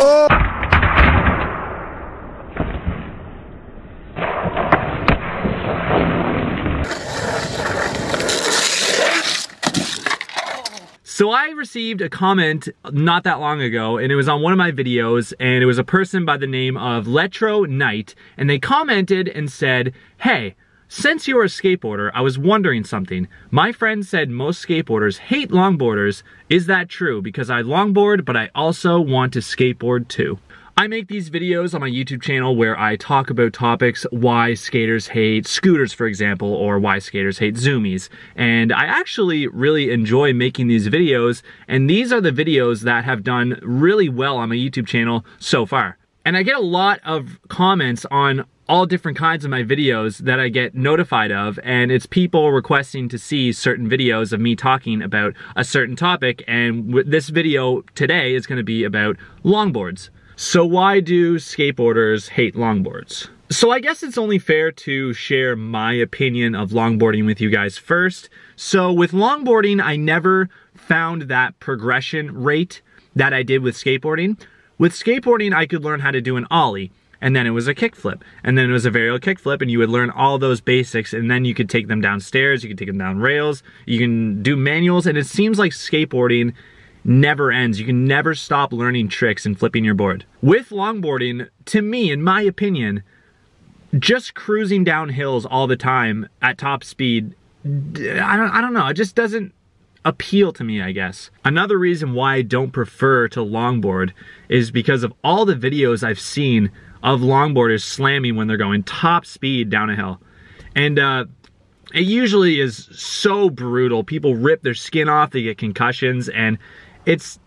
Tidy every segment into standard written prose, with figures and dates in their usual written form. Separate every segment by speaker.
Speaker 1: Oh!
Speaker 2: So I received a comment not that long ago, and it was on one of my videos, and it was a person by the name of Letro Knight, and they commented and said, "Hey, since you're a skateboarder, I was wondering something. My friend said most skateboarders hate longboarders. Is that true? Because I longboard, but I also want to skateboard too." I make these videos on my YouTube channel where I talk about topics, why skaters hate scooters, for example, or why skaters hate zoomies. And I actually really enjoy making these videos, and these are the videos that have done really well on my YouTube channel so far. And I get a lot of comments on all different kinds of my videos that I get notified of, and it's people requesting to see certain videos of me talking about a certain topic, and this video today is going to be about longboards. So why do skateboarders hate longboards? So I guess it's only fair to share my opinion of longboarding with you guys first. So with longboarding, I never found that progression rate that I did with skateboarding. With skateboarding, I could learn how to do an ollie, and then it was a kickflip, and then it was a varial kickflip, and you would learn all those basics, and then you could take them downstairs, you could take them down rails, you can do manuals, and it seems like skateboarding never ends. You can never stop learning tricks and flipping your board. With longboarding, to me, in my opinion, just cruising down hills all the time at top speed, I don't know, it just doesn't appeal to me, I guess. Another reason why I don't prefer to longboard is because of all the videos I've seen of longboarders slamming when they're going top speed down a hill. And it usually is so brutal. People rip their skin off, they get concussions, and it's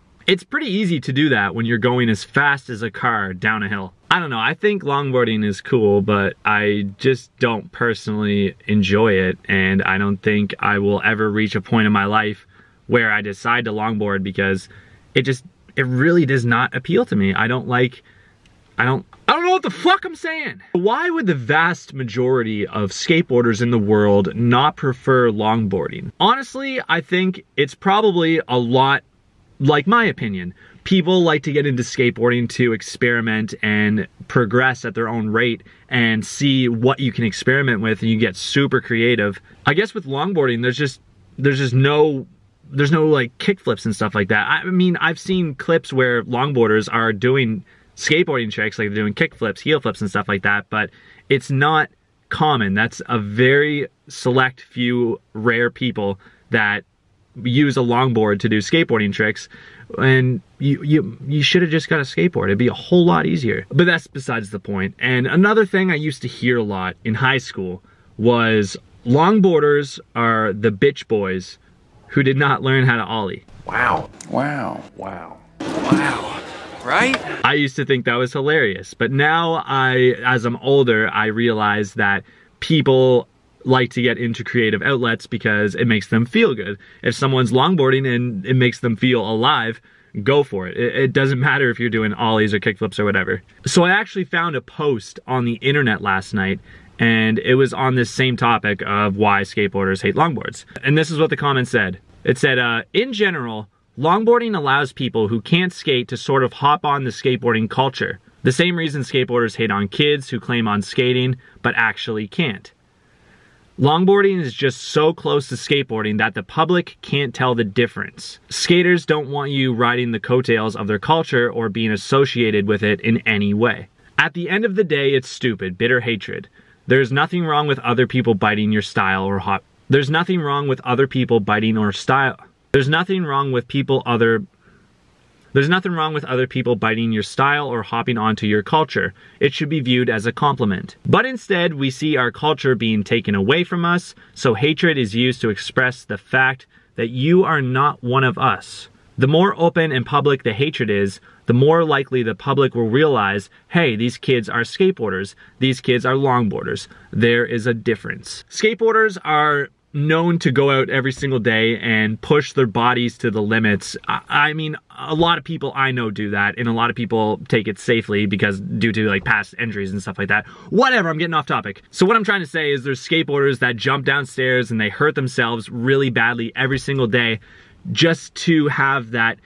Speaker 2: pretty easy to do that when you're going as fast as a car down a hill. I don't know, I think longboarding is cool, but I just don't personally enjoy it, and I don't think I will ever reach a point in my life where I decide to longboard because it really does not appeal to me. I don't know what the fuck I'm saying. Why would the vast majority of skateboarders in the world not prefer longboarding? Honestly, I think it's probably a lot like my opinion. People like to get into skateboarding to experiment and progress at their own rate and see what you can experiment with, and you get super creative. I guess with longboarding, there's just no like kickflips and stuff like that. I mean, I've seen clips where longboarders are doing skateboarding tricks, like they're doing kickflips, heel flips and stuff like that, but it's not common. That's a very select few rare people that use a longboard to do skateboarding tricks, and you should have just got a skateboard. It'd be a whole lot easier. But that's besides the point. And another thing I used to hear a lot in high school was longboarders are the bitch boys who did not learn how to ollie. Wow. Wow. Wow. Wow. Right? I used to think that was hilarious, but now as I'm older, I realize that people like to get into creative outlets because it makes them feel good. If someone's longboarding and it makes them feel alive, go for it. It doesn't matter if you're doing ollies or kickflips or whatever. So I actually found a post on the internet last night, and it was on this same topic of why skateboarders hate longboards. And this is what the comment said. It said, in general, longboarding allows people who can't skate to sort of hop on the skateboarding culture. The same reason skateboarders hate on kids who claim on skating, but actually can't. Longboarding is just so close to skateboarding that the public can't tell the difference. Skaters don't want you riding the coattails of their culture or being associated with it in any way. At the end of the day, it's stupid, bitter hatred. There's nothing wrong with other people biting your style or hop. There's nothing wrong with other people biting or style. There's nothing wrong with other people biting your style or hopping onto your culture. It should be viewed as a compliment. But instead, we see our culture being taken away from us, so hatred is used to express the fact that you are not one of us. The more open and public the hatred is, the more likely the public will realize, hey, these kids are skateboarders, these kids are longboarders. There is a difference. Skateboarders are known to go out every single day and push their bodies to the limits. I mean, a lot of people I know do that, and a lot of people take it safely because due to like past injuries and stuff like that. Whatever, I'm getting off topic. So what I'm trying to say is there's skateboarders that jump downstairs and they hurt themselves really badly every single day just to have that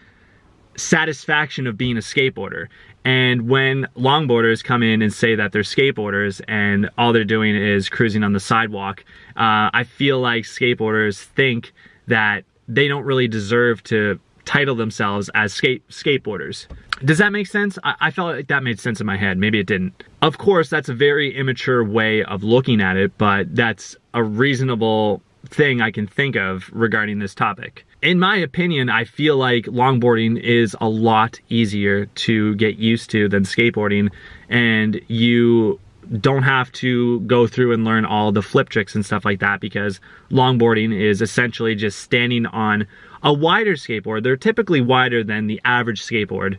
Speaker 2: satisfaction of being a skateboarder. And when longboarders come in and say that they're skateboarders and all they're doing is cruising on the sidewalk, I feel like skateboarders think that they don't really deserve to title themselves as skateboarders. Does that make sense? I felt like that made sense in my head. Maybe it didn't. Of course, that's a very immature way of looking at it, but that's a reasonable thing I can think of regarding this topic. In my opinion, I feel like longboarding is a lot easier to get used to than skateboarding, and you don't have to go through and learn all the flip tricks and stuff like that, because longboarding is essentially just standing on a wider skateboard. They're typically wider than the average skateboard,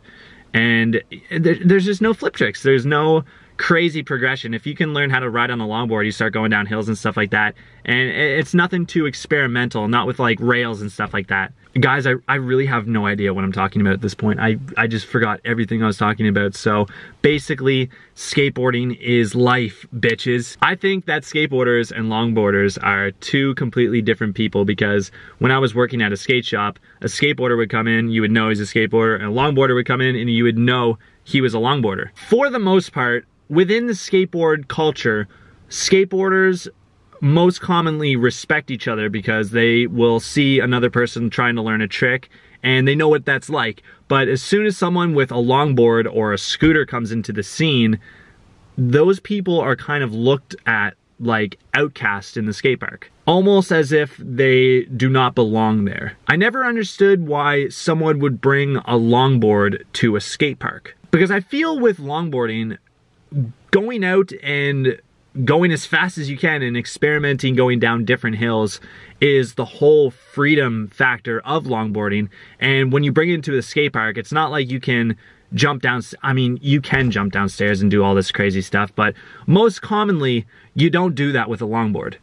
Speaker 2: and there's just no flip tricks. There's no crazy progression. If you can learn how to ride on a longboard, you start going down hills and stuff like that, and it's nothing too experimental, not with like rails and stuff like that. Guys, I really have no idea what I'm talking about at this point. I just forgot everything I was talking about. So basically, skateboarding is life, bitches. I think that skateboarders and longboarders are two completely different people, because when I was working at a skate shop, a skateboarder would come in, you would know he's a skateboarder, and a longboarder would come in and you would know he was a longboarder. For the most part, within the skateboard culture, skateboarders most commonly respect each other because they will see another person trying to learn a trick and they know what that's like. But as soon as someone with a longboard or a scooter comes into the scene, those people are kind of looked at like outcasts in the skate park, almost as if they do not belong there. I never understood why someone would bring a longboard to a skate park, because I feel with longboarding, going out and going as fast as you can and experimenting going down different hills is the whole freedom factor of longboarding. And when you bring it into a skate park, it's not like you can jump down. I mean, you can jump downstairs and do all this crazy stuff, but most commonly you don't do that with a longboard.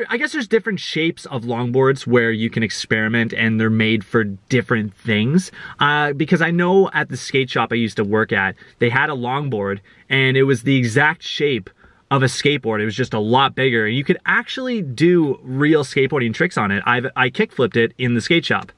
Speaker 2: I guess there's different shapes of longboards where you can experiment and they're made for different things. Because I know at the skate shop I used to work at, they had a longboard and it was the exact shape of a skateboard. It was just a lot bigger. You could actually do real skateboarding tricks on it. I kickflipped it in the skate shop.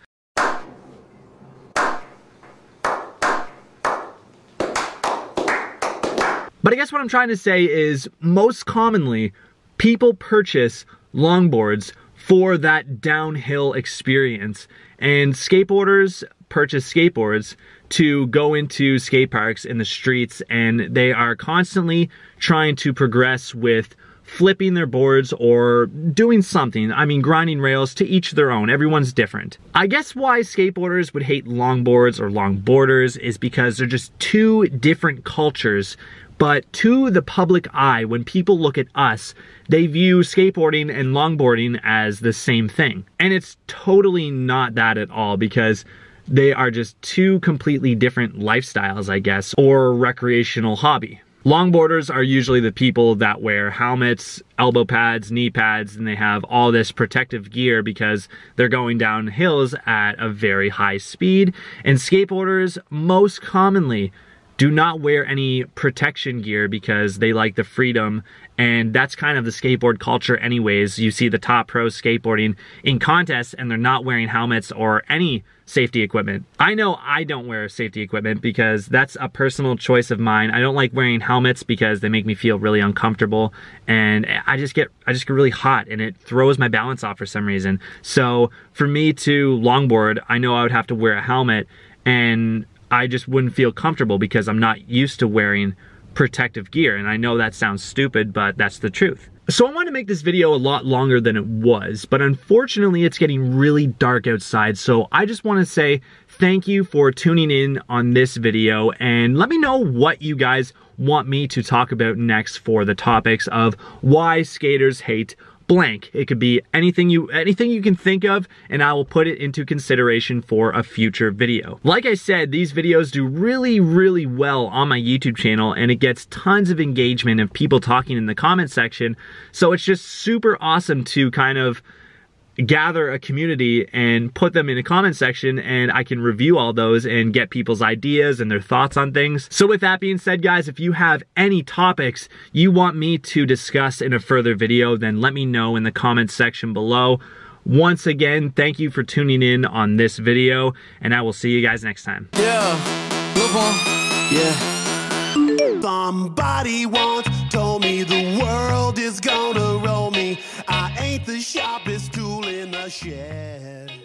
Speaker 2: But I guess what I'm trying to say is, most commonly, people purchase longboards for that downhill experience, and skateboarders purchase skateboards to go into skate parks in the streets, and they are constantly trying to progress with flipping their boards or doing something. I mean, grinding rails, to each their own. Everyone's different. I guess why skateboarders would hate longboards or longboarders is because they're just two different cultures. But to the public eye, when people look at us, they view skateboarding and longboarding as the same thing. And it's totally not that at all, because they are just two completely different lifestyles, I guess, or recreational hobby. Longboarders are usually the people that wear helmets, elbow pads, knee pads, and they have all this protective gear because they're going down hills at a very high speed. And skateboarders most commonly do not wear any protection gear because they like the freedom, and that's kind of the skateboard culture anyways. You see the top pros skateboarding in contests and they're not wearing helmets or any safety equipment. I know I don't wear safety equipment because that's a personal choice of mine. I don't like wearing helmets because they make me feel really uncomfortable, and I just get really hot and it throws my balance off for some reason. So for me to longboard, I know I would have to wear a helmet, and I just wouldn't feel comfortable because I'm not used to wearing protective gear. And I know that sounds stupid, but that's the truth. So I wanted to make this video a lot longer than it was, but unfortunately it's getting really dark outside. So I just want to say thank you for tuning in on this video, and let me know what you guys want me to talk about next for the topics of why skaters hate blank. It could be anything you can think of, and I will put it into consideration for a future video. Like I said, these videos do really, really well on my YouTube channel, and it gets tons of engagement of people talking in the comment section. So it's just super awesome to kind of gather a community and put them in a comment section, and I can review all those and get people's ideas and their thoughts on things. So with that being said, guys, if you have any topics you want me to discuss in a further video, then let me know in the comments section below. Once again, thank you for tuning in on this video, and I will see you guys next time.
Speaker 1: Yeah, look on, yeah. Somebody once told me the world is gonna roll me. I ain't the sharpest tool in the shed.